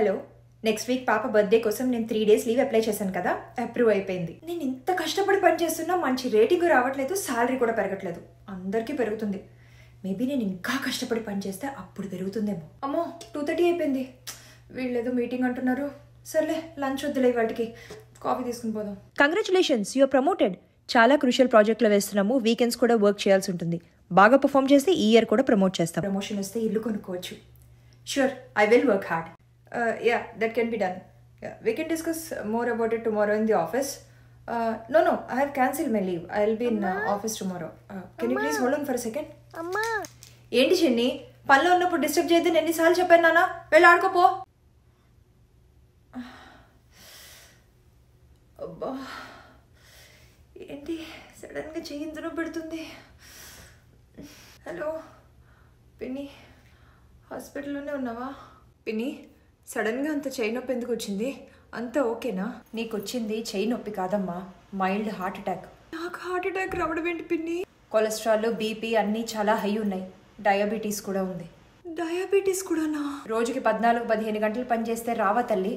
Hello, next week పాప birthday కోసం నేను 3 days లీవ్ అప్లై చేశాను కదా, అప్రూవ్ అయిపోయింది. నేను ఇంత కష్టపడి పని చేస్తున్నా మంచి రేటింగ్ రావట్లేదు, శాలరీ కూడా పెరగట్లేదు. అందరికీ పెరుగుతుంది. మేబీ నేను ఇంకా కష్టపడి పని చేస్తే అప్పుడు పెరుగుతుందేమో. అమ్మో 2:30 అయిపోయింది. వీళ్ళేదో మీటింగ్ అంటున్నారు. సర్లే, లంచ్ వద్దులే, వాటికి కాఫీ తీసుకుని పోదాం. Congratulations, you're promoted. చాలా క్రూషియల్ ప్రాజెక్ట్లో వేస్తున్నాము. వీకెండ్స్ కూడా వర్క్ చేయాల్సి ఉంటుంది. బాగా పర్ఫామ్ చేస్తే ఈ ఇయర్ కూడా ప్రమోట్ చేస్తాం. ప్రమోషన్ వస్తే ఇల్లు కొనుక్కోవచ్చు. Sure, I will work hard. Yeah, that can be done. Yeah, we can discuss more about it tomorrow in the office. No, I have cancelled my leave. I'll be in office tomorrow. Can you please hold on for a second? Amma. ఏంటి చిన్ని, పనిలో ఉన్నప్పుడు disturb చేయొద్దని ఎన్నిసార్లు చెప్పాను నాన్న? వెళ్ళి ఆడుకోపో. అబ్బా, ఏంటి సడన్గా చెయ్యిందులో పెడుతుంది. హలో పిన్ని, హాస్పిటల్లోనే ఉన్నావా? పిన్ని, సడన్గా అంత చెయ్యి నొప్పి ఎందుకు వచ్చింది? అంత ఓకేనా? నీకు వచ్చింది చెయ్యి నొప్పి కాదమ్మా, మైల్డ్ హార్ట్ అటాక్. నాకు హార్ట్ అటాక్ రావడం ఏంటి పిన్ని? కొలెస్ట్రాల్, బీపీ అన్నీ చాలా హై ఉన్నాయి. డయాబెటీస్ కూడా ఉంది. డయాబెటీస్ కూడానా? రోజుకి 14-15 గంటలు పనిచేస్తే రావా తల్లి?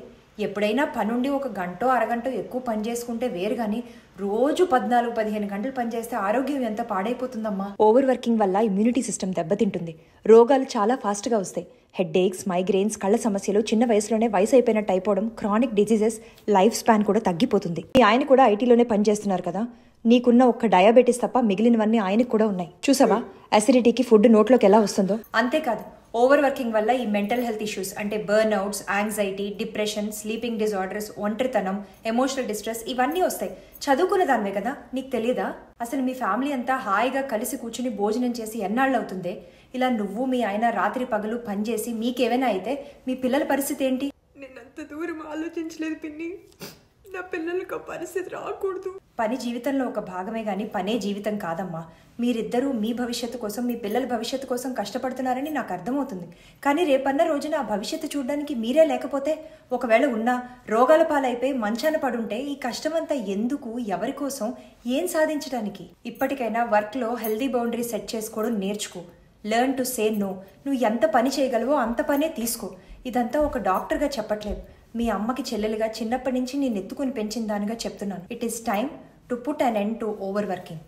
ఎప్పుడైనా పనుండి ఒక గంటో అరగంటో ఎక్కువ పని చేసుకుంటే వేరు, కానీ రోజు 14-15 గంటలు పనిచేస్తే ఆరోగ్యం ఎంత పాడైపోతుందమ్మా. ఓవర్ వర్కింగ్ వల్ల ఇమ్యూనిటీ సిస్టమ్ దెబ్బతింటుంది. రోగాలు చాలా ఫాస్ట్గా వస్తాయి. హెడ్ఏక్స్, మైగ్రెయిన్స్, కళ్ళ సమస్యలు, చిన్న వయసులోనే వయసు అయిపోయినట్టు అయిపోవడం, క్రానిక్ డిజీజెస్, లైఫ్ స్పాన్ కూడా తగ్గిపోతుంది. మీ ఆయన కూడా ఐటీలోనే పనిచేస్తున్నారు కదా, నీకున్న ఒక్క డయాబెటీస్ తప్ప మిగిలినవన్నీ ఆయనకు కూడా ఉన్నాయి. చూసావా అసిడిటీకి ఫుడ్ నోట్లోకి ఎలా వస్తుందో? అంతేకాదు, ఓవర్ వర్కింగ్ వల్ల ఈ మెంటల్ హెల్త్ ఇష్యూస్ అంటే burn outs, anxiety, depression, sleeping disorders, ఒంటరితనం, ఎమోషనల్ డిస్ట్రెస్ ఇవన్నీ వస్తాయి. చదువుకున్న దానివే కదా, నీకు తెలియదా? అసలు మీ ఫ్యామిలీ అంతా హాయిగా కలిసి కూర్చుని భోజనం చేసి ఎన్నాళ్ళు అవుతుందే? ఇలా నువ్వు మీ ఆయన రాత్రి పగలు పనిచేసి మీకేమైనా అయితే మీ పిల్లల పరిస్థితి ఏంటి? నేనంత దూరం ఆలోచించలేదు పిన్ని. నా పిల్లలకు పరిస్థితి రాకూడదు. పని జీవితంలో ఒక భాగమే గానీ పనే జీవితం కాదమ్మా. మీరిద్దరూ మీ భవిష్యత్తు కోసం, మీ పిల్లల భవిష్యత్తు కోసం కష్టపడుతున్నారని నాకు అర్థమవుతుంది. కానీ రేపన్న రోజున ఆ భవిష్యత్తు చూడడానికి మీరే లేకపోతే, ఒకవేళ ఉన్నా రోగాల పాలైపోయి మంచాన పడుంటే ఈ కష్టమంతా ఎందుకు, ఎవరి కోసం, ఏం సాధించడానికి? ఇప్పటికైనా వర్క్లో హెల్దీ బౌండరీ సెట్ చేసుకోవడం నేర్చుకో. Learn to say no. నువ్వు ఎంత పని చేయగలవో అంత పనే తీసుకో. ఇదంతా ఒక డాక్టర్గా చెప్పట్లేదు, మీ అమ్మకి చెల్లెలుగా చిన్నప్పటి నుంచి నేను ఎత్తుకుని పెంచిన దానిగా చెప్తున్నాను. It is time to put an end to over working.